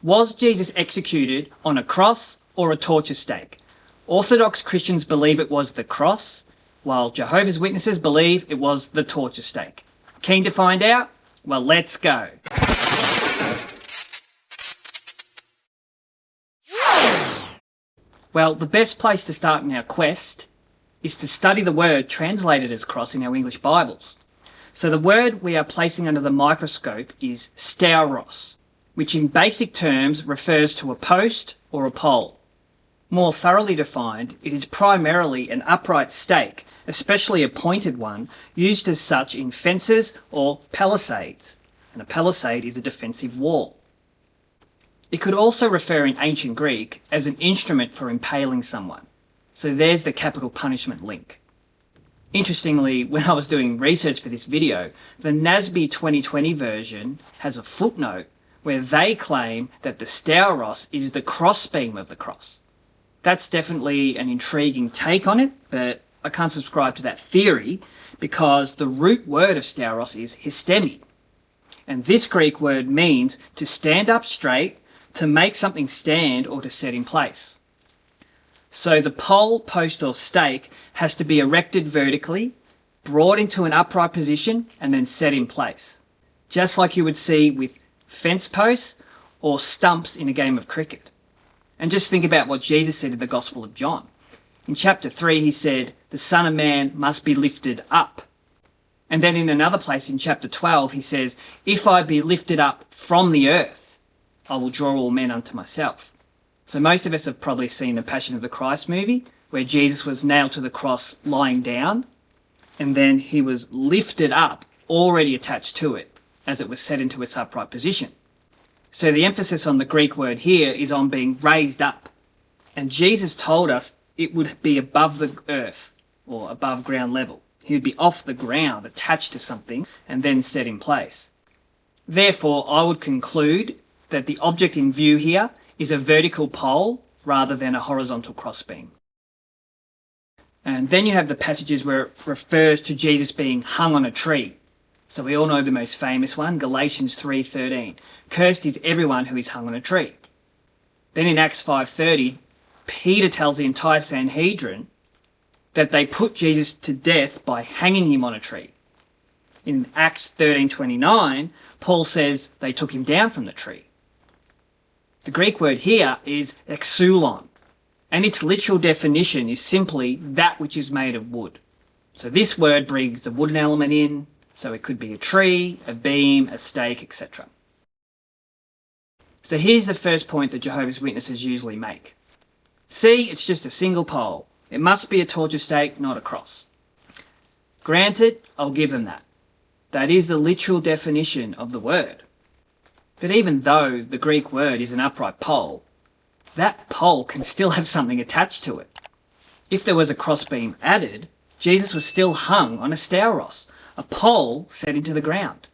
Was Jesus executed on a cross or a torture stake? Orthodox Christians believe it was the cross, while Jehovah's Witnesses believe it was the torture stake. Keen to find out? Well, let's go. Well, the best place to start in our quest is to study the word translated as cross in our English Bibles. So the word we are placing under the microscope is 𝗓𝗏ros, which in basic terms refers to a post or a pole. More thoroughly defined, it is primarily an upright stake, especially a pointed one, used as such in fences or palisades. And a palisade is a defensive wall. It could also refer in ancient Greek as an instrument for impaling someone. So there's the capital punishment link. Interestingly, when I was doing research for this video, the NASB 2020 version has a footnote where they claim that the 𝗓𝗏ros is the crossbeam of the cross. That's definitely an intriguing take on it, but I can't subscribe to that theory because the root word of 𝗓𝗏ros is histemi. And this Greek word means to stand up straight, to make something stand, or to set in place. So the pole, post or stake has to be erected vertically, brought into an upright position, and then set in place. Just like you would see with fence posts or stumps in a game of cricket. And just think about what Jesus said in the Gospel of John. In chapter 3 he said, the Son of Man must be lifted up. And then in another place in chapter 12 he says, if I be lifted up from the earth, I will draw all men unto myself. So most of us have probably seen the Passion of the Christ movie, where Jesus was nailed to the cross lying down, and then he was lifted up, already attached to it, as it was set into its upright position. So the emphasis on the Greek word here is on being raised up. And Jesus told us it would be above the earth, or above ground level. He would be off the ground, attached to something, and then set in place. Therefore, I would conclude that the object in view here is a vertical pole rather than a horizontal crossbeam. And then you have the passages where it refers to Jesus being hung on a tree. So we all know the most famous one, Galatians 3:13. Cursed is everyone who is hung on a tree. Then in Acts 5:30, Peter tells the entire Sanhedrin that they put Jesus to death by hanging him on a tree. In Acts 13:29, Paul says they took him down from the tree. The Greek word here is 𝐥𝐿on, and its literal definition is simply that which is made of wood. So this word brings the wooden element in, so it could be a tree, a beam, a stake, etc. So here's the first point that Jehovah's Witnesses usually make. See, it's just a single pole. It must be a torture stake, not a cross. Granted, I'll give them that. That is the literal definition of the word. But even though the Greek word is an upright pole, that pole can still have something attached to it. If there was a crossbeam added, Jesus was still hung on a 𝗓𝗏ros, a pole set into the ground.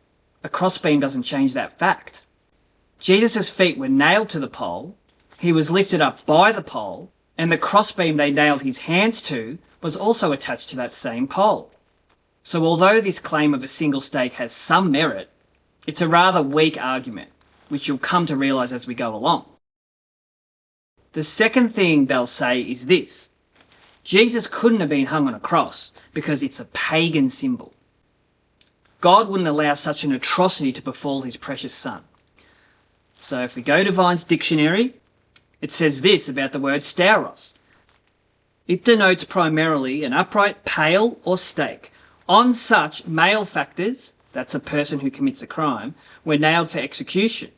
A crossbeam doesn't change that fact. Jesus' feet were nailed to the pole, he was lifted up by the pole, and the crossbeam they nailed his hands to was also attached to that same pole. So although this claim of a single stake has some merit, it's a rather weak argument, which you'll come to realise as we go along. The second thing they'll say is this: Jesus couldn't have been hung on a cross because it's a pagan symbol. God wouldn't allow such an atrocity to befall his precious son. So if we go to Vine's dictionary, it says this about the word 𝗓𝗏ros. It denotes primarily an upright pale or stake. On such malefactors, that's a person who commits a crime, were nailed for execution.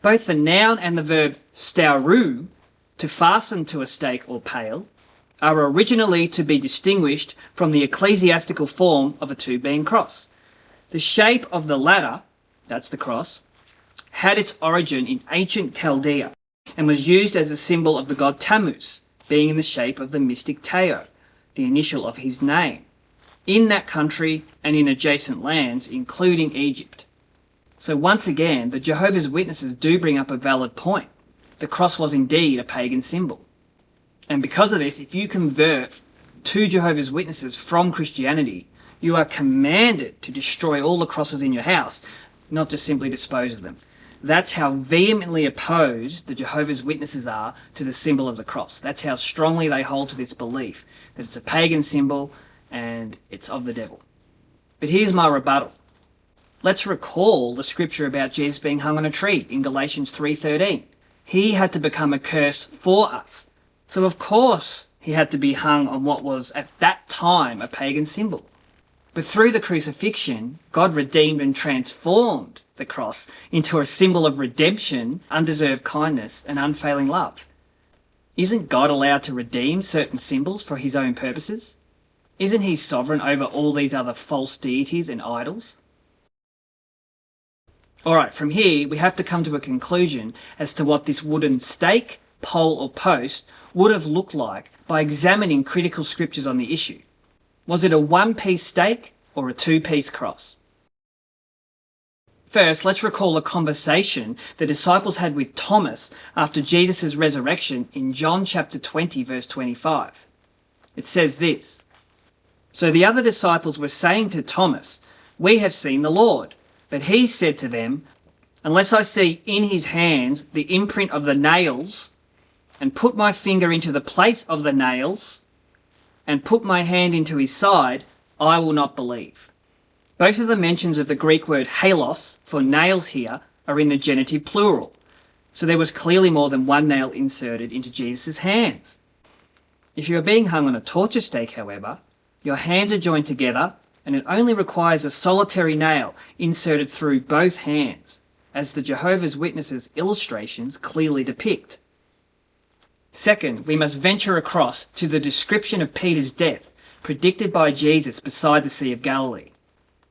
Both the noun and the verb 𝗓𝗏, to fasten to a stake or pale, are originally to be distinguished from the ecclesiastical form of a two-beam cross. The shape of the latter, that's the cross, had its origin in ancient Chaldea and was used as a symbol of the god Tammuz, being in the shape of the mystic 𝗍𝗏, the initial of his name, in that country and in adjacent lands, including Egypt. So once again, the Jehovah's Witnesses do bring up a valid point. The cross was indeed a pagan symbol. And because of this, if you convert to Jehovah's Witnesses from Christianity, you are commanded to destroy all the crosses in your house, not just simply dispose of them. That's how vehemently opposed the Jehovah's Witnesses are to the symbol of the cross. That's how strongly they hold to this belief that it's a pagan symbol and it's of the devil. But here's my rebuttal. Let's recall the scripture about Jesus being hung on a tree in Galatians 3:13. He had to become a curse for us. So of course he had to be hung on what was at that time a pagan symbol. But through the crucifixion, God redeemed and transformed the cross into a symbol of redemption, undeserved kindness, and unfailing love. Isn't God allowed to redeem certain symbols for his own purposes? Isn't he sovereign over all these other false deities and idols? Alright, from here we have to come to a conclusion as to what this wooden stake, pole or post would have looked like by examining critical scriptures on the issue. Was it a one-piece stake or a two-piece cross? First, let's recall a conversation the disciples had with Thomas after Jesus' resurrection in John chapter 20 verse 25. It says this, "So the other disciples were saying to Thomas, 'We have seen the Lord.' But he said to them, 'Unless I see in his hands the imprint of the nails, and put my finger into the place of the nails, and put my hand into his side, I will not believe.'" Both of the mentions of the Greek word halos for nails here are in the genitive plural, so there was clearly more than one nail inserted into Jesus' hands. If you are being hung on a torture stake, however, your hands are joined together and it only requires a solitary nail inserted through both hands, as the Jehovah's Witnesses illustrations clearly depict. Second, we must venture across to the description of Peter's death predicted by Jesus beside the Sea of Galilee.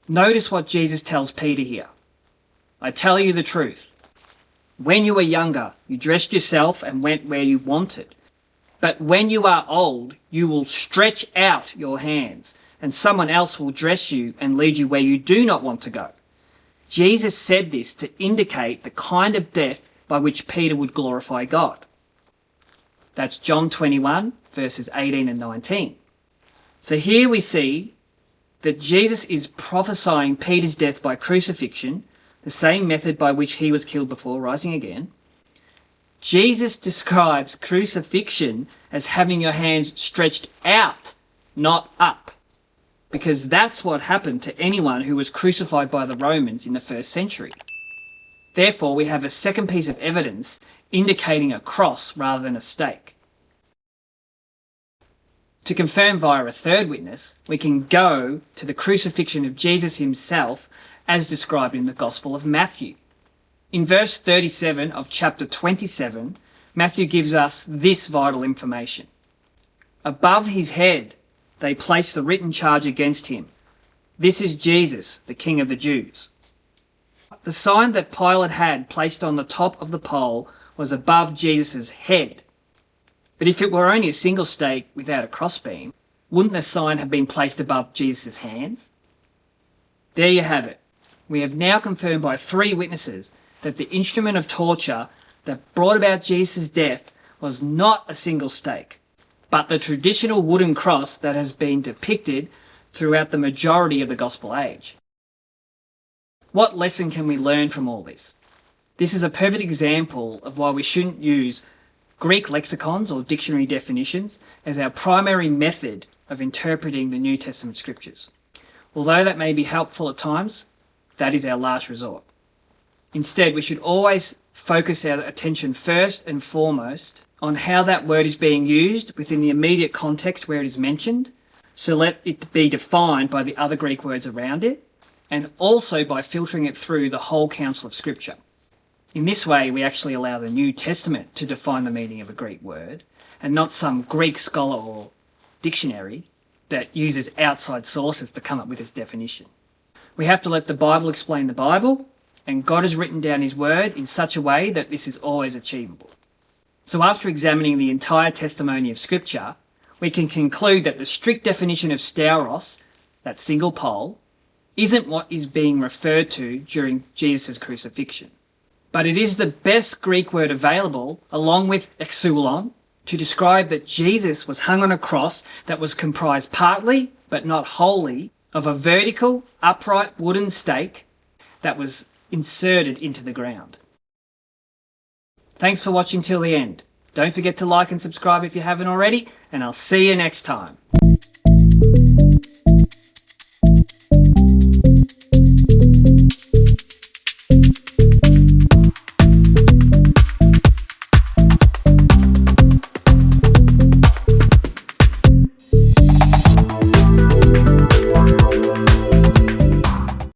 Notice what Jesus tells Peter here. "I tell you the truth. When you were younger, you dressed yourself and went where you wanted. But when you are old, you will stretch out your hands, and someone else will dress you and lead you where you do not want to go." Jesus said this to indicate the kind of death by which Peter would glorify God. That's John 21, verses 18 and 19. So here we see that Jesus is prophesying Peter's death by crucifixion, the same method by which he was killed before rising again. Jesus describes crucifixion as having your hands stretched out, not up, because that's what happened to anyone who was crucified by the Romans in the first century. Therefore, we have a second piece of evidence indicating a cross rather than a stake. To confirm via a third witness, we can go to the crucifixion of Jesus himself as described in the Gospel of Matthew. In verse 37 of chapter 27, Matthew gives us this vital information. "Above his head they placed the written charge against him. 'This is Jesus, the King of the Jews.'" The sign that Pilate had placed on the top of the pole was above Jesus' head. But if it were only a single stake without a crossbeam, wouldn't the sign have been placed above Jesus' hands? There you have it. We have now confirmed by three witnesses that the instrument of torture that brought about Jesus' death was not a single stake, but the traditional wooden cross that has been depicted throughout the majority of the Gospel age. What lesson can we learn from all this? This is a perfect example of why we shouldn't use Greek lexicons or dictionary definitions as our primary method of interpreting the New Testament scriptures. Although that may be helpful at times, that is our last resort. Instead, we should always focus our attention first and foremost on how that word is being used within the immediate context where it is mentioned, so let it be defined by the other Greek words around it, and also by filtering it through the whole counsel of Scripture. In this way, we actually allow the New Testament to define the meaning of a Greek word, and not some Greek scholar or dictionary that uses outside sources to come up with its definition. We have to let the Bible explain the Bible, and God has written down his word in such a way that this is always achievable. So after examining the entire testimony of Scripture, we can conclude that the strict definition of 𝗓𝗏, that single pole, isn't what is being referred to during Jesus' crucifixion. But it is the best Greek word available, along with 𝑥ouLon, to describe that Jesus was hung on a cross that was comprised partly, but not wholly, of a vertical, upright wooden stake that was inserted into the ground. Thanks for watching till the end. Don't forget to like and subscribe if you haven't already, and I'll see you next time.